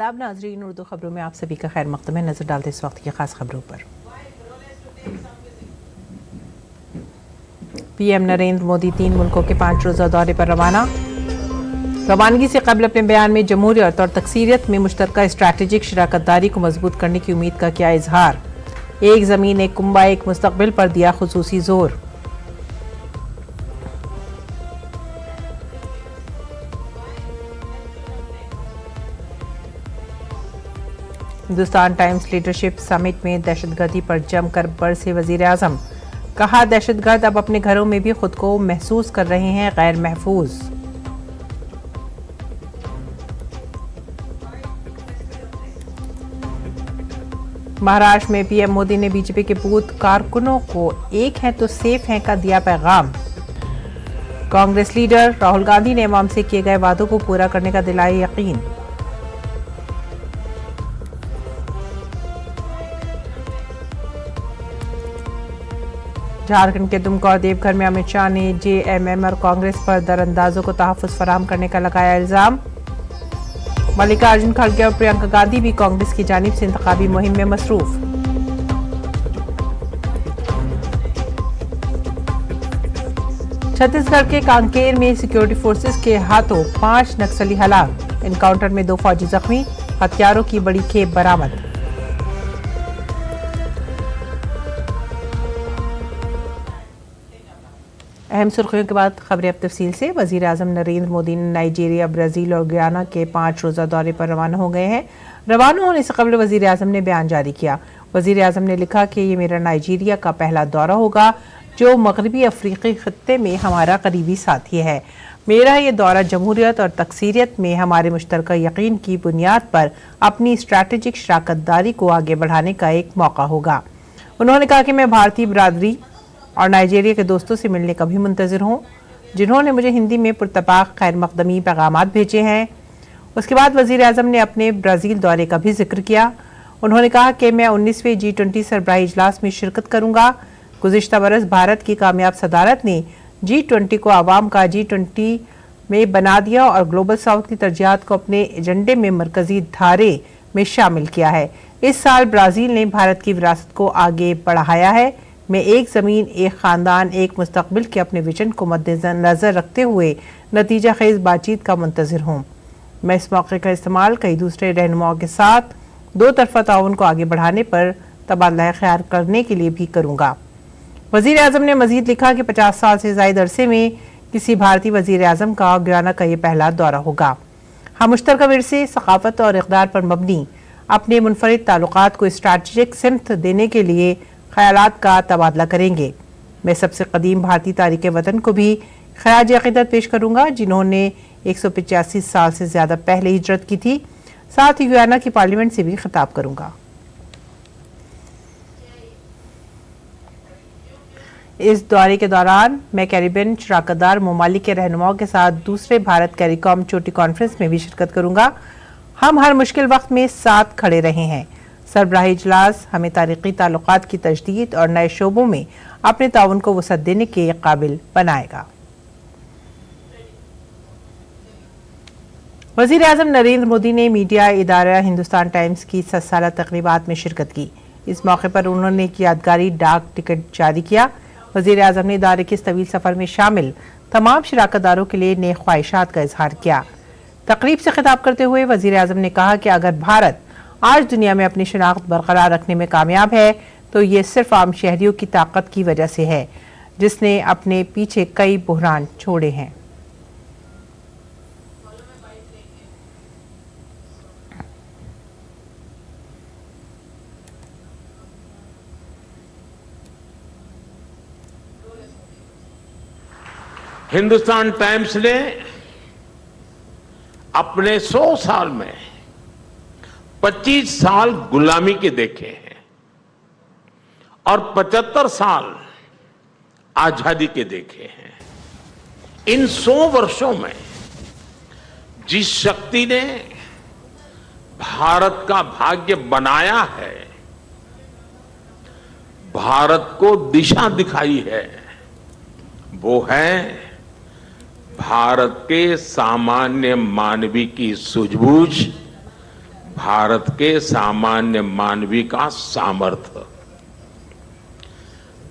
आदाब नाजरीन, उर्दू खबरों में आप सभी का खैर मकदम है। नजर डालते इस वक्त की खास खबरों पर। पीएम नरेंद्र मोदी 3 मुल्कों के 5 रोजा दौरे पर रवाना। रवानगी से कबल अपने बयान में जमहूरियत और तकसीरियत में मुश्तरका स्ट्रैटेजिक शराकतदारी को मजबूत करने की उम्मीद का किया इजहार। एक जमीन एक कुंबा एक मुस्तकबिल पर दिया खुसूसी जोर। हिंदुस्तान टाइम्स लीडरशिप समिट में दहशतगर्दी पर जमकर बरसे वजीर आजम। कहा, दहशतगर्द अब अपने घरों में भी खुद को महसूस कर रहे हैं गैर महफूज। महाराष्ट्र में पीएम मोदी ने बीजेपी के बूथ कारकुनों को एक है तो सेफ है का दिया पैगाम। कांग्रेस लीडर राहुल गांधी ने अवाम से किए गए वादों को पूरा करने का दिलाया यकीन। झारखंड के दुमका और देवघर में अमित शाह ने जेएमएम और कांग्रेस पर दरअंदाजों को तहफ्फुज़ फराहम करने का लगाया इल्जाम। मल्लिकार्जुन खड़गे और प्रियंका गांधी भी कांग्रेस की जानिब से इंतखाबी मुहिम में मसरूफ। छत्तीसगढ़ के कांकेर में सिक्योरिटी फोर्सेस के हाथों 5 नक्सली हलाक। एनकाउंटर में 2 फौजी जख्मी। हथियारों की बड़ी खेप बरामद। अहम सुर्खियों के बाद खबरें अब तफसील से। वजीर आजम नरेंद्र मोदी ने नाइजीरिया, ब्राजील और गयाना के 5 रोजा दौरे पर रवाना हो गए हैं। रवाना होने से कबल वजीर आजम ने बयान जारी किया। वजीर आजम ने लिखा कि ये मेरा नाइजीरिया का पहला दौरा होगा जो मगरबी अफ्रीकी खत्ते में हमारा करीबी साथी है। मेरा ये दौरा जमहूरियत और तकसीरियत में हमारे मुश्तरका यकीन की बुनियाद पर अपनी स्ट्रैटेजिक शराकतदारी को आगे बढ़ाने का एक मौका होगा। उन्होंने कहा कि मैं भारतीय बरादरी और नाइजीरिया के दोस्तों से मिलने का भी मुंतज़िर हूँ जिन्होंने मुझे हिंदी में पुरतपाक खैर मकदमी पैगामात भेजे हैं। उसके बाद वज़ीर आज़म ने अपने ब्राज़ील दौरे का भी जिक्र किया। उन्होंने कहा कि मैं 19वें G20 सरबराही इजलास में शिरकत करूँगा। गुज़िश्ता बरस भारत की कामयाब सदारत ने G20 को आवाम का G20 में बना दिया और ग्लोबल साउथ की तरजीहात को अपने एजेंडे में मरकजी धारे में शामिल किया है। इस साल ब्राज़ील ने भारत की विरासत को आगे बढ़ाया है। मैं एक ज़मीन एक ख़ानदान एक मुस्तकबिल के अपने विजन को मद्देनज़र रखते हुए नतीजा खेज़ बातचीत का मुंतज़िर हूँ। मैं इस मौके का इस्तेमाल कई दूसरे रहनुमाओं के साथ 2 तरफ़ा ताउन को आगे बढ़ाने पर तबादला ख्याल करने के लिए भी करूँगा। वज़ीर आज़म ने मज़ीद लिखा कि 50 साल से ज़ायद अरसे में किसी भारतीय वज़ीर आज़म का गयाना का ये पहला दौरा होगा। हम मुश्तरका विरसे, सकाफ़त और इक़दार पर मबनी अपने मुनफरिद ताल्लुकात को स्ट्रैटेजिक सिमत देने के लिए ख्यालात का तबादला करेंगे। मैं सबसे कदीम भारतीय तारीख़ वतन को भी खराज अक़ीदत पेश करूँगा जिन्होंने 185 साल से ज़्यादा पहले हिजरत की थी। साथ ही गयाना की पार्लियामेंट से भी खिताब करूँगा। इस दौरे के दौरान मैं कैरिबियन शराकतदार ममालिक के रहनुमाओं के साथ दूसरे भारत कैरिकॉम चोटी कॉन्फ्रेंस में भी शिरकत करूँगा। हम हर मुश्किल वक्त में साथ खड़े रहे हैं। सरबराही इजलास हमें तारीख़ी ताल्लुकात की तजदीद और नए शोबों में अपने ताउन को वसअत देने के काबिल बनाएगा। वज़ीर आज़म नरेंद्र मोदी ने मीडिया इदारा हिंदुस्तान टाइम्स की 7 साला तक़रीबात में शिरकत की। इस मौके पर उन्होंने एक यादगारी डाक टिकट जारी किया। वज़ीर आज़म ने इदारे के इस तवील सफ़र में शामिल तमाम शराकतदारों के लिए नेक ख्वाहिशात का इजहार किया। तकरीब से खिताब करते हुए वज़ीर आज़म ने कहा कि अगर भारत आज दुनिया में अपनी शनाख्त बरकरार रखने में कामयाब है तो ये सिर्फ आम शहरियों की ताकत की वजह से है जिसने अपने पीछे कई बुहरान छोड़े हैं। हिंदुस्तान टाइम्स ने अपने 100 साल में 25 साल गुलामी के देखे हैं और 75 साल आजादी के देखे हैं। इन 100 वर्षों में जिस शक्ति ने भारत का भाग्य बनाया है, भारत को दिशा दिखाई है, वो है भारत के सामान्य मानवी की सूझबूझ, भारत के सामान्य मानवी का सामर्थ्य,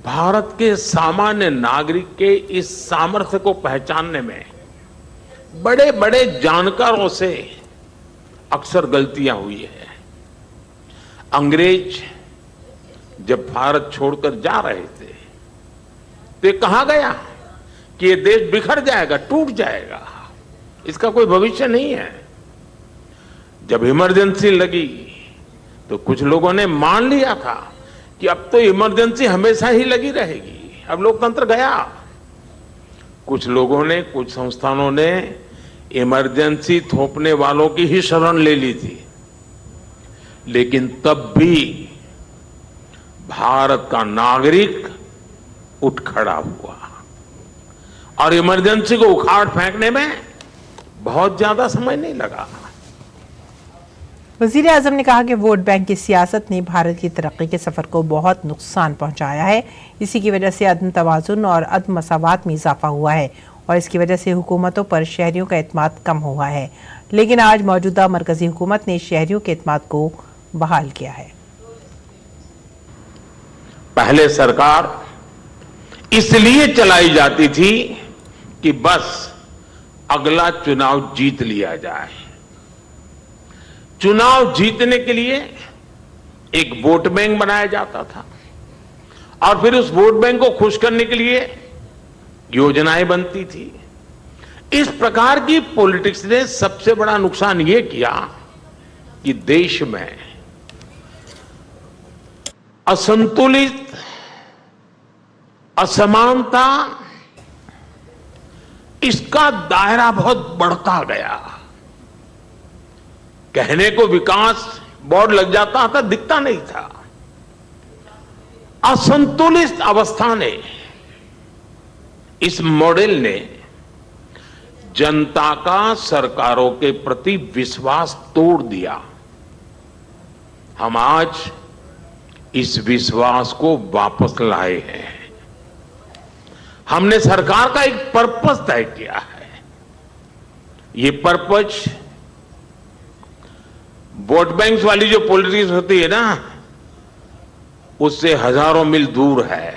भारत के सामान्य नागरिक के इस सामर्थ्य को पहचानने में बड़े बड़े जानकारों से अक्सर गलतियां हुई है। अंग्रेज जब भारत छोड़कर जा रहे थे तो ये कहा गया कि ये देश बिखर जाएगा, टूट जाएगा, इसका कोई भविष्य नहीं है। जब इमरजेंसी लगी तो कुछ लोगों ने मान लिया था कि अब तो इमरजेंसी हमेशा ही लगी रहेगी, अब लोकतंत्र गया। कुछ लोगों ने, कुछ संस्थानों ने इमरजेंसी थोपने वालों की ही शरण ले ली थी, लेकिन तब भी भारत का नागरिक उठ खड़ा हुआ और इमरजेंसी को उखाड़ फेंकने में बहुत ज्यादा समय नहीं लगा। वजीर आजम ने कहा कि वोट बैंक की सियासत ने भारत की तरक्की के सफर को बहुत नुकसान पहुंचाया है। इसी की वजह से अदम तवाजुन और अदम मसावात में इजाफा हुआ है और इसकी वजह से हुकूमतों पर शहरियों का एतमाद कम हुआ है। लेकिन आज मौजूदा मरकजी हुकूमत ने शहरियों के एतमाद को बहाल किया है। पहले सरकार इसलिए चलाई जाती थी कि बस अगला चुनाव जीत लिया जाए। चुनाव जीतने के लिए एक वोट बैंक बनाया जाता था और फिर उस वोट बैंक को खुश करने के लिए योजनाएं बनती थी। इस प्रकार की पॉलिटिक्स ने सबसे बड़ा नुकसान यह किया कि देश में असंतुलित, असमानता, इसका दायरा बहुत बढ़ता गया। कहने को विकास बोर्ड लग जाता था, दिखता नहीं था। असंतुलित अवस्था ने, इस मॉडल ने जनता का सरकारों के प्रति विश्वास तोड़ दिया। हम आज इस विश्वास को वापस लाए हैं। हमने सरकार का एक पर्पस तय किया है। ये पर्पस वोट बैंक वाली जो पॉलिटिक्स होती है ना, उससे हजारों मील दूर है।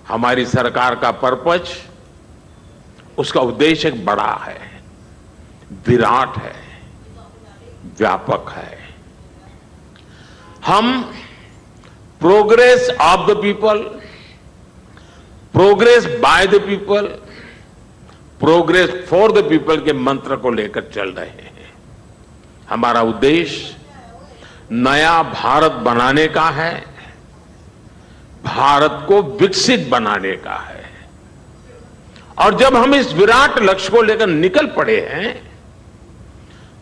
हमारी सरकार का पर्पस, उसका उद्देश्य एक बड़ा है, विराट है, व्यापक है। हम progress of the people, progress by the people, progress for the people के मंत्र को लेकर चल रहे हैं। हमारा उद्देश्य नया भारत बनाने का है, भारत को विकसित बनाने का है। और जब हम इस विराट लक्ष्य को लेकर निकल पड़े हैं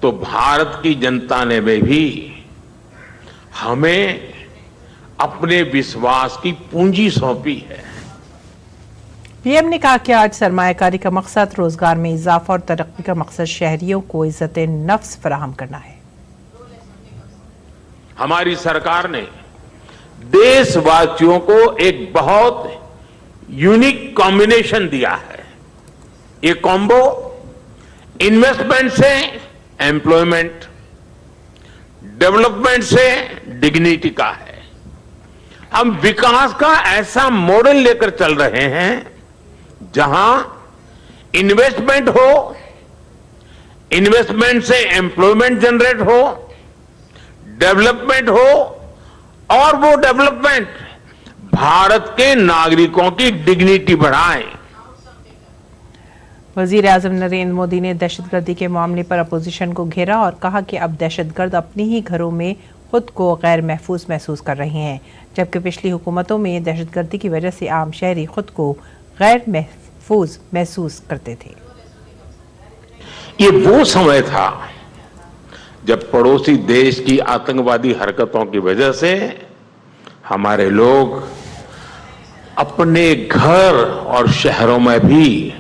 तो भारत की जनता ने भी हमें अपने विश्वास की पूंजी सौंपी है। पीएम ने कहा कि आज सरमायाकारी का मकसद रोजगार में इजाफा और तरक्की का मकसद शहरियों को इज्जत नफ्स फराहम करना है। हमारी सरकार ने देशवासियों को एक बहुत यूनिक कॉम्बिनेशन दिया है। ये कॉम्बो इन्वेस्टमेंट से एम्प्लॉयमेंट, डेवलपमेंट से डिग्निटी का है। हम विकास का ऐसा मॉडल लेकर चल रहे हैं जहां इन्वेस्टमेंट हो, इन्वेस्टमेंट से एम्प्लॉयमेंट जनरेट हो, डेवलपमेंट हो और वो डेवलपमेंट भारत के नागरिकों की डिग्निटी बढ़ाए। वजीर आजम नरेंद्र मोदी ने दहशतगर्दी के मामले पर अपोजिशन को घेरा और कहा कि अब दहशतगर्द अपने ही घरों में खुद को गैर महफूज महसूस कर रहे हैं, जबकि पिछली हुकूमतों में दहशतगर्दी की वजह से आम शहरी खुद को गैर महफूज महसूस करते थे। ये वो समय था जब पड़ोसी देश की आतंकवादी हरकतों की वजह से हमारे लोग अपने घर और शहरों में भी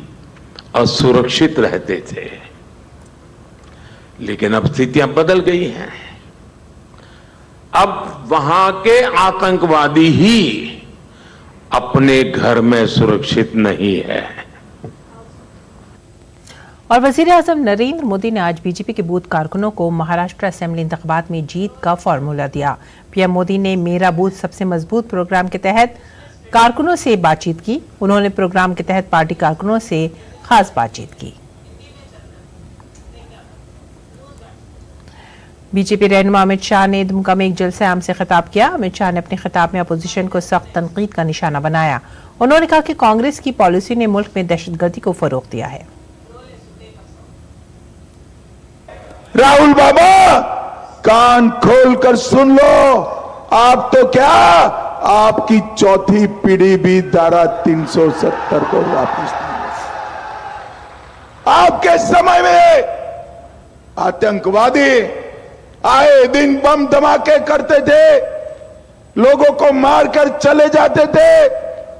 असुरक्षित रहते थे। लेकिन अब स्थितियां बदल गई हैं। अब वहां के आतंकवादी ही अपने घर में सुरक्षित नहीं है। और वजीर आजम नरेंद्र मोदी ने आज बीजेपी के बूथ कारकुनों को महाराष्ट्र असेंबली इंतखाबात में जीत का फॉर्मूला दिया। पीएम मोदी ने मेरा बूथ सबसे मजबूत प्रोग्राम के तहत कारकुनों से बातचीत की। उन्होंने प्रोग्राम के तहत पार्टी कारकुनों से खास बातचीत की। बीजेपी रहनुमा अमित शाह ने दुमका में एक जलसे आम से खिताब किया। अमित शाह ने अपने खिताब में अपोजिशन को सख्त तनकीद का निशाना बनाया। उन्होंने कहा कि कांग्रेस की पॉलिसी ने मुल्क में दहशतगर्दी को फरोग दिया है। राहुल बाबा, कान खोलकर सुन लो, आप तो क्या, आपकी चौथी पीढ़ी भी धारा 370 को वापस नहीं। आपके समय में आतंकवादी आए दिन बम धमाके करते थे, लोगों को मारकर चले जाते थे,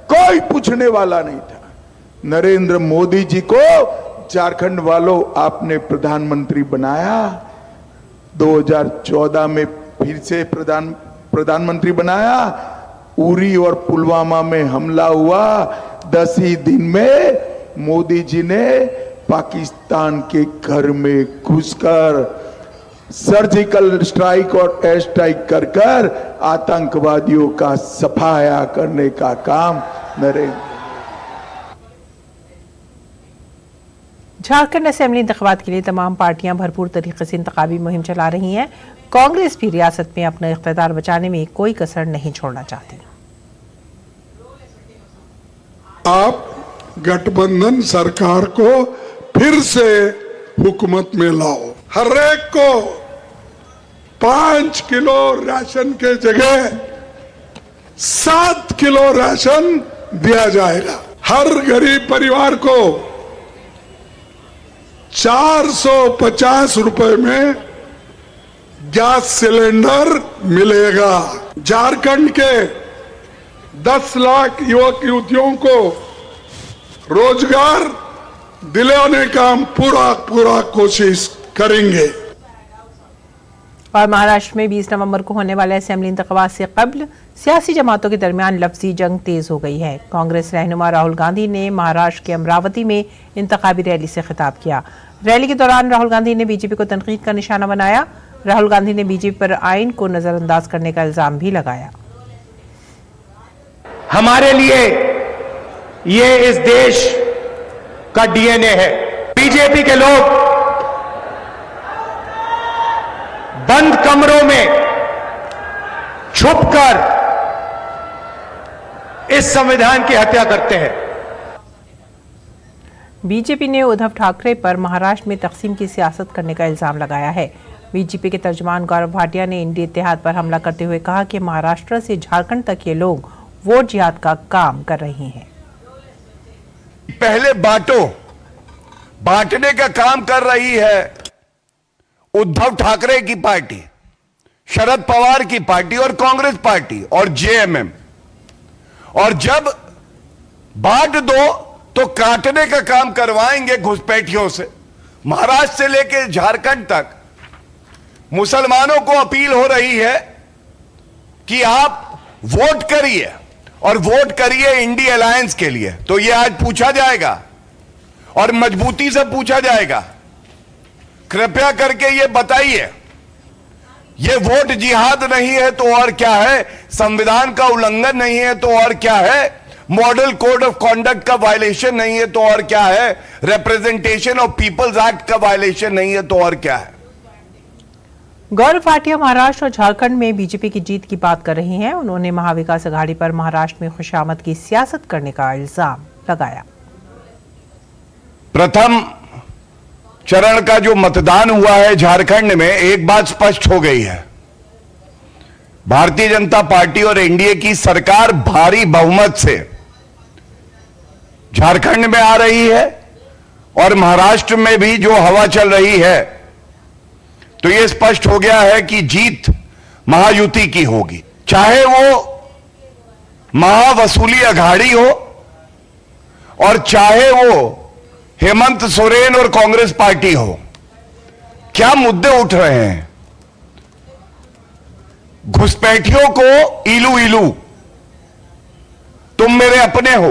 कोई पूछने वाला नहीं था। नरेंद्र मोदी जी को झारखंड वालों आपने प्रधानमंत्री बनाया, 2014 में फिर से प्रधानमंत्री बनाया। उरी और पुलवामा में हमला हुआ, 10 ही दिन में मोदी जी ने पाकिस्तान के घर में घुसकर सर्जिकल स्ट्राइक और एयर स्ट्राइक कर आतंकवादियों का सफाया करने का काम नरेंद्र। झारखंड असेंबली इंतखाबात के लिए तमाम पार्टियां भरपूर तरीके से इंतखाबी मुहिम चला रही हैं। कांग्रेस भी रियासत में अपना इख्तियार बचाने में कोई कसर नहीं छोड़ना चाहती। आप गठबंधन सरकार को फिर से हुकूमत में लाओ। हर एक को 5 किलो राशन के जगह 7 किलो राशन दिया जाएगा। हर गरीब परिवार को 450 रुपए में गैस सिलेंडर मिलेगा। झारखंड के 10 लाख युवक युवतियों को रोजगार दिलाने का हम पूरा कोशिश करेंगे। और महाराष्ट्र में 20 नवंबर को होने वाले असेंबली इंतखाबात से कबल सियासी जमातों के दरमियान लफ्जी जंग तेज हो गई है। कांग्रेस रहनुमा राहुल गांधी ने महाराष्ट्र के अमरावती में इंतखाबी रैली से खिताब किया। रैली के दौरान राहुल गांधी ने बीजेपी को तनकीद का निशाना बनाया। राहुल गांधी ने बीजेपी पर आइन को नजरअंदाज करने का इल्जाम भी लगाया। हमारे लिए ये इस देश का डीएनए है। बीजेपी के लोग बंद कमरों में छुपकर इस संविधान की हत्या करते हैं। बीजेपी ने उद्धव ठाकरे पर महाराष्ट्र में तकसीम की सियासत करने का इल्जाम लगाया है। बीजेपी के तर्जुमान गौरव भाटिया ने इंडिया इत्तेहाद पर हमला करते हुए कहा कि महाराष्ट्र से झारखंड तक ये लोग वोट जिहाद का काम कर रहे हैं। पहले बांटने का काम कर रही है उद्धव ठाकरे की पार्टी, शरद पवार की पार्टी और कांग्रेस पार्टी और जेएमएम। और जब बांट दो तो काटने का काम करवाएंगे घुसपैठियों से। महाराष्ट्र से लेकर झारखंड तक मुसलमानों को अपील हो रही है कि आप वोट करिए और वोट करिए इंडिया अलायंस के लिए। तो यह आज पूछा जाएगा और मजबूती से पूछा जाएगा, कृपया करके ये बताइए, ये वोट जिहाद नहीं है तो और क्या है? संविधान का उल्लंघन नहीं है तो और क्या है? मॉडल कोड ऑफ कॉन्डक्ट का वायलेशन नहीं है तो और क्या है? रिप्रेजेंटेशन ऑफ पीपल्स एक्ट का वायलेशन नहीं है तो और क्या है? गौरव भाटिया महाराष्ट्र और झारखंड में बीजेपी की जीत की बात कर रही हैं। उन्होंने महाविकास अघाड़ी पर महाराष्ट्र में खुशामद की सियासत करने का इल्जाम लगाया। प्रथम चरण का जो मतदान हुआ है झारखंड में, एक बात स्पष्ट हो गई है, भारतीय जनता पार्टी और एनडीए की सरकार भारी बहुमत से झारखंड में आ रही है और महाराष्ट्र में भी जो हवा चल रही है, तो यह स्पष्ट हो गया है कि जीत महायुति की होगी। चाहे वो महावसूली अघाड़ी हो और चाहे वो हेमंत सोरेन और कांग्रेस पार्टी हो। क्या मुद्दे उठ रहे हैं? घुसपैठियों को इलू इलू, तुम मेरे अपने हो,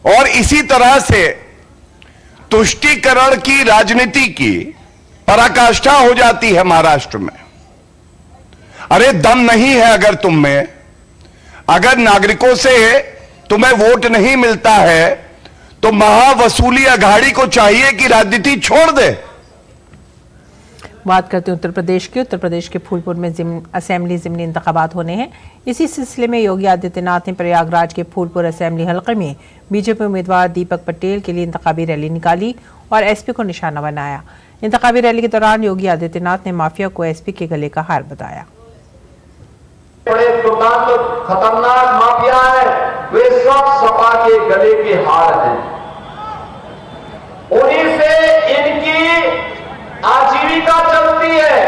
और इसी तरह से तुष्टीकरण की राजनीति की पराकाष्ठा हो जाती है महाराष्ट्र में। अरे दम नहीं है अगर तुम में, अगर नागरिकों से तुम्हें वोट नहीं मिलता है तो महावसूली अघाड़ी को चाहिए कि राजनीति छोड़ दे। बात करते हैं उत्तर प्रदेश के फूलपुर में असेंबली ज़िमनी इंतखाबात होने हैं। इसी सिलसिले में योगी आदित्यनाथ ने प्रयागराज के फूलपुर असेंबली हलके में बीजेपी उम्मीदवार दीपक पटेल के लिए इंतखाबी रैली निकाली और एसपी को निशाना बनाया। इंतखाबी रैली के दौरान योगी आदित्यनाथ ने माफिया को एसपी के गले का हार बताया। बड़े दुर्दांत खतरनाक माफिया है, वे सब सपा के गले के हार हैं। उन्हीं से इनकी आजीविका चलती है,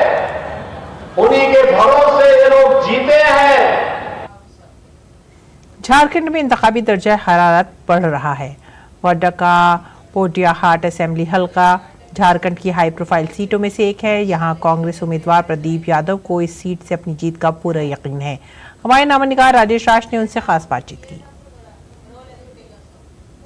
उन्हीं के भरोसे ये लोग जीते हैं। झारखंड में इंतखाबी दर्जा हरारत बढ़ रहा है। वाडा का पोटियाहाट असेंबली हलका झारखंड की हाई प्रोफाइल सीटों में से एक है। यहां कांग्रेस उम्मीदवार प्रदीप यादव को इस सीट से अपनी जीत का पूरा यकीन है। हमारे नामनिगार राजेश राज ने उनसे खास बातचीत की।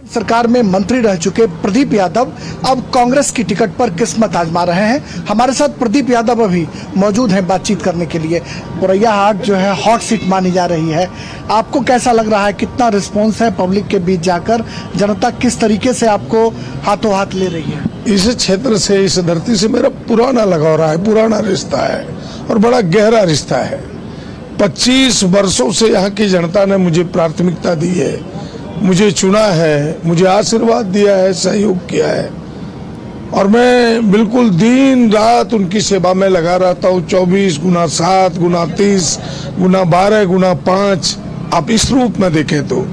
सरकार में मंत्री रह चुके प्रदीप यादव अब कांग्रेस की टिकट पर किस्मत आजमा रहे हैं। हमारे साथ प्रदीप यादव अभी मौजूद हैं बातचीत करने के लिए। पोरैयाहाट जो है हॉट सीट मानी जा रही है, आपको कैसा लग रहा है, कितना रिस्पॉन्स है पब्लिक के बीच जाकर, जनता किस तरीके से आपको हाथों हाथ ले रही है? इस क्षेत्र से, इस धरती से मेरा पुराना लगाव रहा है, पुराना रिश्ता है और बड़ा गहरा रिश्ता है। 25 वर्षों से यहाँ की जनता ने मुझे प्राथमिकता दी है, मुझे चुना है, मुझे आशीर्वाद दिया है, सहयोग किया है और मैं बिल्कुल दिन रात उनकी सेवा में लगा रहता हूँ। 24 गुना 7 गुना 30 गुना 12 गुना 5 आप इस रूप में देखें तो।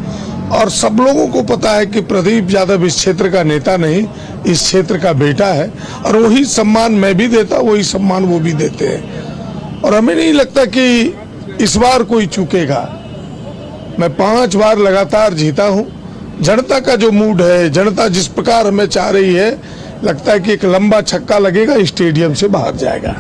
और सब लोगों को पता है कि प्रदीप यादव इस क्षेत्र का नेता नहीं, इस क्षेत्र का बेटा है और वही सम्मान मैं भी देता, वही सम्मान वो भी देते हैं। और हमें नहीं लगता कि इस बार कोई चूकेगा। मैं 5 बार लगातार जीता हूँ। जनता का जो मूड है, जनता जिस प्रकार हमें चाह रही है, लगता है कि एक लंबा छक्का लगेगा, स्टेडियम से बाहर जाएगा।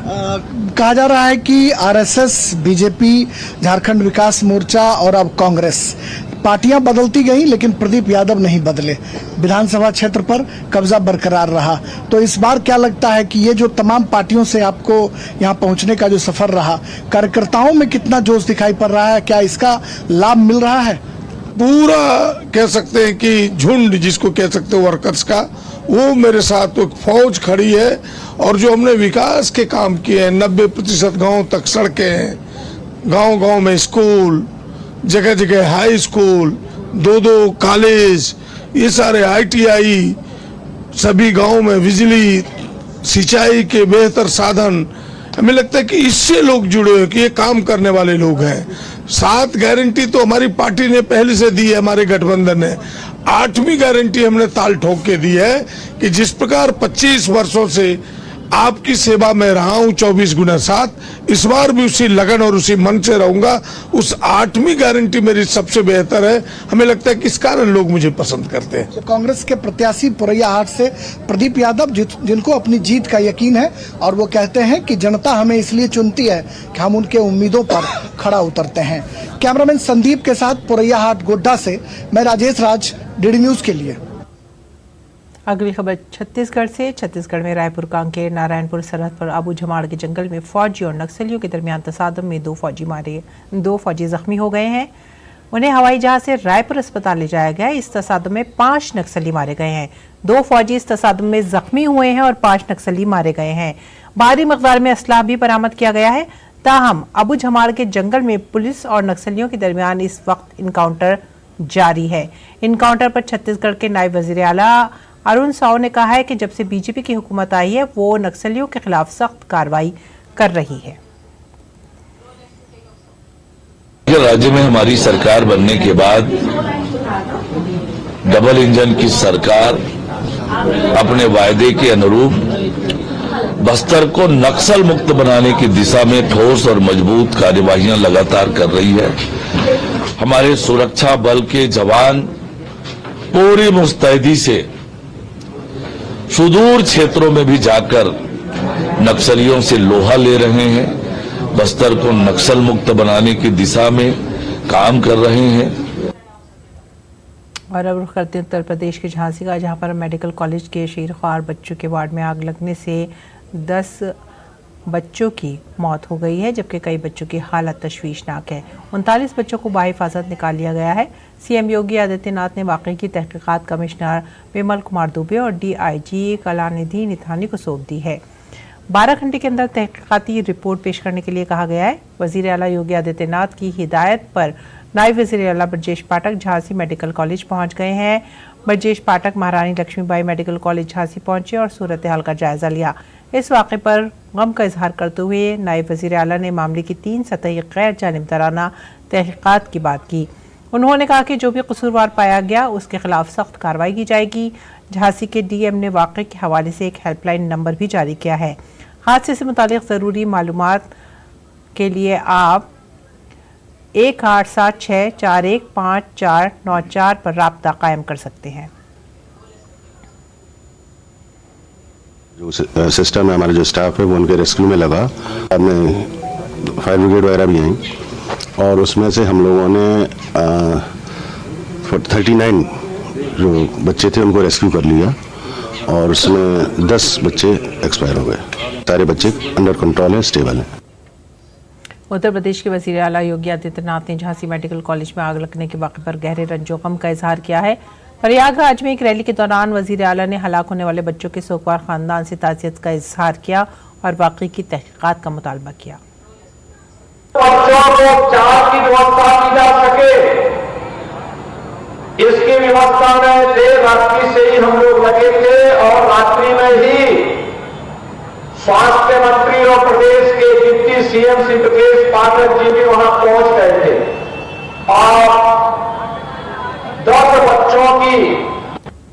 कहा जा रहा है कि आरएसएस, बीजेपी, झारखंड विकास मोर्चा और अब कांग्रेस, पार्टियां बदलती गई लेकिन प्रदीप यादव नहीं बदले। विधानसभा क्षेत्र पर कब्जा बरकरार रहा। तो इस बार क्या लगता है कि ये जो तमाम पार्टियों से आपको यहाँ पहुँचने का जो सफर रहा, कार्यकर्ताओं में कितना जोश दिखाई पड़ रहा है, क्या इसका लाभ मिल रहा है? पूरा कह सकते हैं कि झुंड जिसको कह सकते हो वर्कर्स का, वो मेरे साथ एक फौज खड़ी है। और जो हमने विकास के काम किए हैं, 90% गाँव तक सड़कें, गाँव में स्कूल, जगह जगह हाई स्कूल, 2 कॉलेज, ये सारे ITI, सभी गांव में बिजली, सिंचाई के बेहतर साधन, हमें लगता है कि इससे लोग जुड़े हुए, कि ये काम करने वाले लोग हैं। 7 गारंटी तो हमारी पार्टी ने पहले से दी है, हमारे गठबंधन ने। 8वीं गारंटी हमने ताल ठोक के दी है कि जिस प्रकार 25 वर्षों से आपकी सेवा में रहा हूं 24 गुना 7, इस बार भी उसी लगन और उसी मन से रहूंगा। उस 8वीं गारंटी मेरी सबसे बेहतर है। हमें लगता है कि इस कारण लोग मुझे पसंद करते हैं। तो कांग्रेस के प्रत्याशी पोरैयाहाट से प्रदीप यादव, जिनको अपनी जीत का यकीन है और वो कहते हैं कि जनता हमें इसलिए चुनती है कि हम उनके उम्मीदों पर खड़ा उतरते हैं। कैमरामैन संदीप के साथ पोरैयाहाट गोड्डा से मैं राजेश राज, DD न्यूज के लिए। अगली खबर छत्तीसगढ़ से। छत्तीसगढ़ में रायपुर कांकेर नारायणपुर सरहद पर अबू झमाड़ के जंगल में फौजी और नक्सलियों के दरमियान तसादम में 2 फौजी जख्मी हो गए हैं। उन्हें हवाई जहाज से रायपुर अस्पताल ले जाया गया। इस तसादम में 5 नक्सली मारे गए हैं। 2 फौजी इस तसादम में जख्मी हुए हैं और 5 नक्सली मारे गए हैं। भारी मकदार में असलाह भी बरामद किया गया है। ताहम अबू झमाड़ के जंगल में पुलिस और नक्सलियों के दरमियान इस वक्त इनकाउंटर जारी है। इनकाउंटर पर छत्तीसगढ़ के नायब वजीर आला अरुण साव ने कहा है कि जब से बीजेपी की हुकूमत आई है वो नक्सलियों के खिलाफ सख्त कार्रवाई कर रही है। राज्य में हमारी सरकार बनने के बाद डबल इंजन की सरकार अपने वायदे के अनुरूप बस्तर को नक्सल मुक्त बनाने की दिशा में ठोस और मजबूत कार्यवाहियां लगातार कर रही है। हमारे सुरक्षा बल के जवान पूरी मुस्तैदी से सुदूर क्षेत्रों में भी जाकर नक्सलियों से लोहा ले रहे हैं, बस्तर को नक्सल मुक्त बनाने की दिशा में काम कर रहे हैं। और अब रुख करते हैं उत्तर प्रदेश के झांसी का, जहां पर मेडिकल कॉलेज के शीरख्वार बच्चों के वार्ड में आग लगने से 10 बच्चों की मौत हो गई है, जबकि कई बच्चों की हालत तशवीशनाक है। 39 बच्चों को बाहिफाजत निकाल लिया गया है। सीएम योगी आदित्यनाथ ने वाकई की तहकीकात कमिश्नर विमल कुमार दुबे और डीआईजी कलानिधि निथानी को सौंप दी है। 12 घंटे के अंदर तहकीकाती रिपोर्ट पेश करने के लिए कहा गया है। वजीर आला योगी आदित्यनाथ की हिदायत पर नायब वजीर आला ब्रजेश पाठक झांसी मेडिकल कॉलेज पहुंच गए हैं। ब्रजेश पाठक महारानी लक्ष्मीबाई मेडिकल कॉलेज झांसी पहुंचे और सूरत हाल का जायजा लिया। इस वाक़े पर गम का इजहार करते हुए नायब वजीर आला ने मामले की 3 सतही गैर जानिबदाराना तहकीकात की बात की। उन्होंने कहा कि जो भी कसूरवार पाया गया उसके खिलाफ सख्त कार्रवाई की जाएगी। झांसी के डीएम ने वाक़े के हवाले से एक हेल्पलाइन नंबर भी जारी किया है। हादसे से मुतालिक ज़रूरी मालूमात के लिए आप 1876415494 पर राब्ता कायम कर सकते हैं। जो सिस्टम है, हमारा जो स्टाफ है वो उनके रेस्क्यू में लगा। बाद में फायर ब्रिगेड वगैरह भी आई और उसमें से हम लोगों ने 39 जो बच्चे थे उनको रेस्क्यू कर लिया और उसमें 10 बच्चे एक्सपायर हो गए। सारे बच्चे अंडर कंट्रोल है, स्टेबल है। उत्तर प्रदेश के वजीर आला योगी आदित्यनाथ ने झांसी मेडिकल कॉलेज में आग लगने के वाक़े पर गहरे रंजो गम का इजहार किया है। प्रयागराज में एक रैली के दौरान वजीर आला ने हलाक होने वाले बच्चों के सोगवार खानदान से ताज़ियत का इजहार किया और वाक़ई की तहकीकात का मुतालबा किया। बच्चों को चार्ज की व्यवस्था की जा सके, इसकी व्यवस्था में देर रात्रि से ही हम लोग लगे थे और रात्रि में ही स्वास्थ्य मंत्री और प्रदेश के डिप्टी सीएम श्री ब्रजेश पाठक जी भी वहां पहुंच गए थे और 10 बच्चों की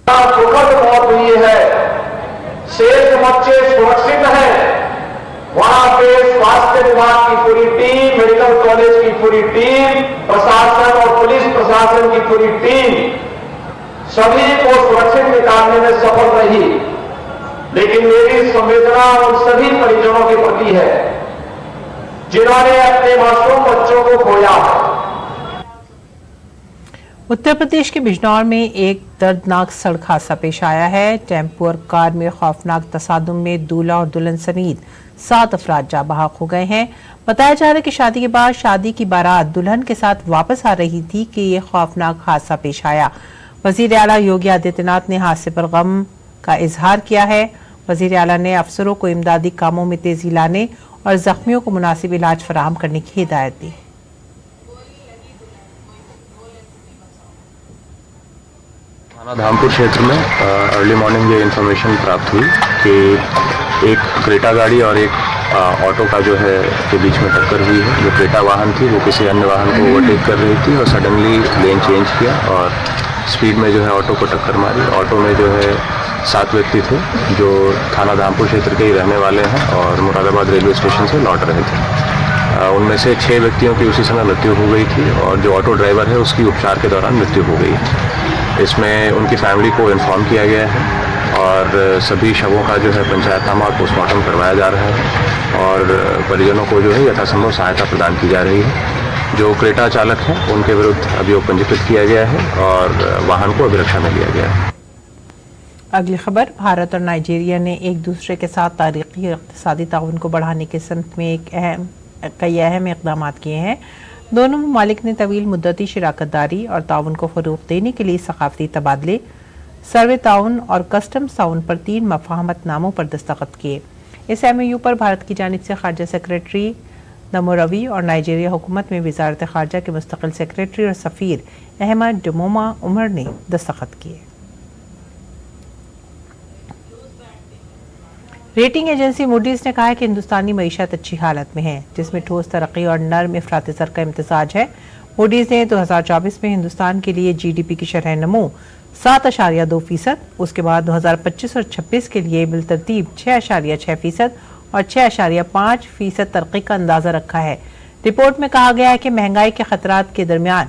दुखद मौत हुई है। शेष बच्चे सुरक्षित हैं। वहां पे स्वास्थ्य विभाग की पूरी टीम, मेडिकल कॉलेज की पूरी टीम, प्रशासन और पुलिस प्रशासन की पूरी टीम सभी को सुरक्षित निकालने में सफल रही। लेकिन मेरी संवेदना उन सभी परिजनों के प्रति है जिन्होंने अपने मासूम बच्चों को खोया। उत्तर प्रदेश के बिजनौर में एक दर्दनाक सड़क हादसा पेश आया है। टेम्पो और कार में खौफनाक तसादुम में दूल्हा और दुल्हन समेत 7 अफराद जाँ बहक हो गए हैं। बताया जा रहा है कि शादी के बाद शादी की बारात दुल्हन के साथ वापस आ रही थी कि ये खौफनाक हादसा पेश आया। वजीर आला योगी आदित्यनाथ ने हादसे पर गम का इजहार किया है। वजीर आला ने अफसरों को इमदादी कामों में तेजी लाने और जख्मियों को मुनासिब इलाज फराहम करने की हिदायत दी। थाना धामपुर क्षेत्र में अर्ली मॉर्निंग ये इन्फॉर्मेशन प्राप्त हुई कि एक क्रेटा गाड़ी और एक ऑटो का जो है के बीच में टक्कर हुई है। जो क्रेटा वाहन थी वो किसी अन्य वाहन को ओवरटेक कर रही थी और सडनली लेन चेंज किया और स्पीड में जो है ऑटो को टक्कर मारी। ऑटो में जो है 7 व्यक्ति थे जो थाना धामपुर क्षेत्र के ही रहने वाले हैं और मुरादाबाद रेलवे स्टेशन से लौट रहे थे। उनमें से 6 व्यक्तियों की उसी समय मृत्यु हो गई थी और जो ऑटो ड्राइवर है उसकी उपचार के दौरान मृत्यु हो गई है। इसमें उनकी फैमिली को इन्फॉर्म किया गया है और सभी शवों का जो है पंचायतनामा और पोस्टमार्टम करवाया जा रहा है और परिजनों को जो है यथासंभव सहायता प्रदान की जा रही है। जो क्रेटा चालक हैं उनके विरुद्ध अभियोग पंजीकृत किया गया है और वाहन को अभिरक्षा में लिया गया है। अगली खबर, भारत और नाइजीरिया ने एक दूसरे के साथ तारीखी इक़्तिसादी ताउन को बढ़ाने के संत में कई अहम इक़दाम किए हैं। दोनों ममालिक ने तवील मुद्दती शराकतदारी और ताउन को फ़रोग़ देने के लिए सकाफ़ती तबादले, सर्वे ताउन और कस्टम्स ताउन पर 3 मफ़ाहमतनामों पर दस्तखत किए। इस MOU पर भारत की जानिब से खारजा सेक्रेटरी नमो रवि और नाइजीरिया हुकूमत में वज़ारत खारजा के मुस्तक़िल सेक्रेटरी और सफ़ीर अहमद डमोमा उमर ने दस्तखत किए। रेटिंग एजेंसी मूडीज ने कहा है कि हिंदुस्तानी मईशत अच्छी हालत में है, जिसमें ठोस तरक्की और नर्म इफरात ज़र का इम्तिजाज है। मूडीज ने 2024 में हिंदुस्तान के लिए GDP की शरह नमो 7.2%, उसके बाद 2025 और 26 के लिए बिलतरतीब 6.6% और 6.5% तरक्की का अंदाजा रखा है। रिपोर्ट में कहा गया है कि महंगाई के खतरात के दरमियान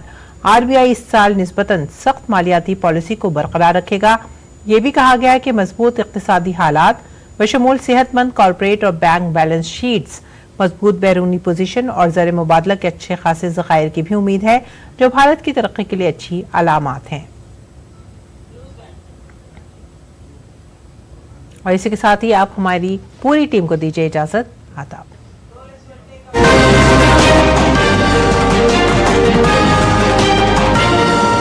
RBI इस साल निस्बतन सख्त मालियाती पॉलिसी को बरकरार रखेगा। ये भी कहा गया है कि मजबूत इक़्तिसादी हालात बशमूल सेहतमंद कॉर्पोरेट और बैंक बैलेंस शीट्स, मजबूत बैरूनी पोजीशन और ज़र मुबादला के अच्छे खासे ज़खायर की भी उम्मीद है, जो भारत की तरक्की के लिए अच्छी अलामात हैं। और इसी के साथ ही आप हमारी पूरी टीम को दीजिए इजाजत। आदाब।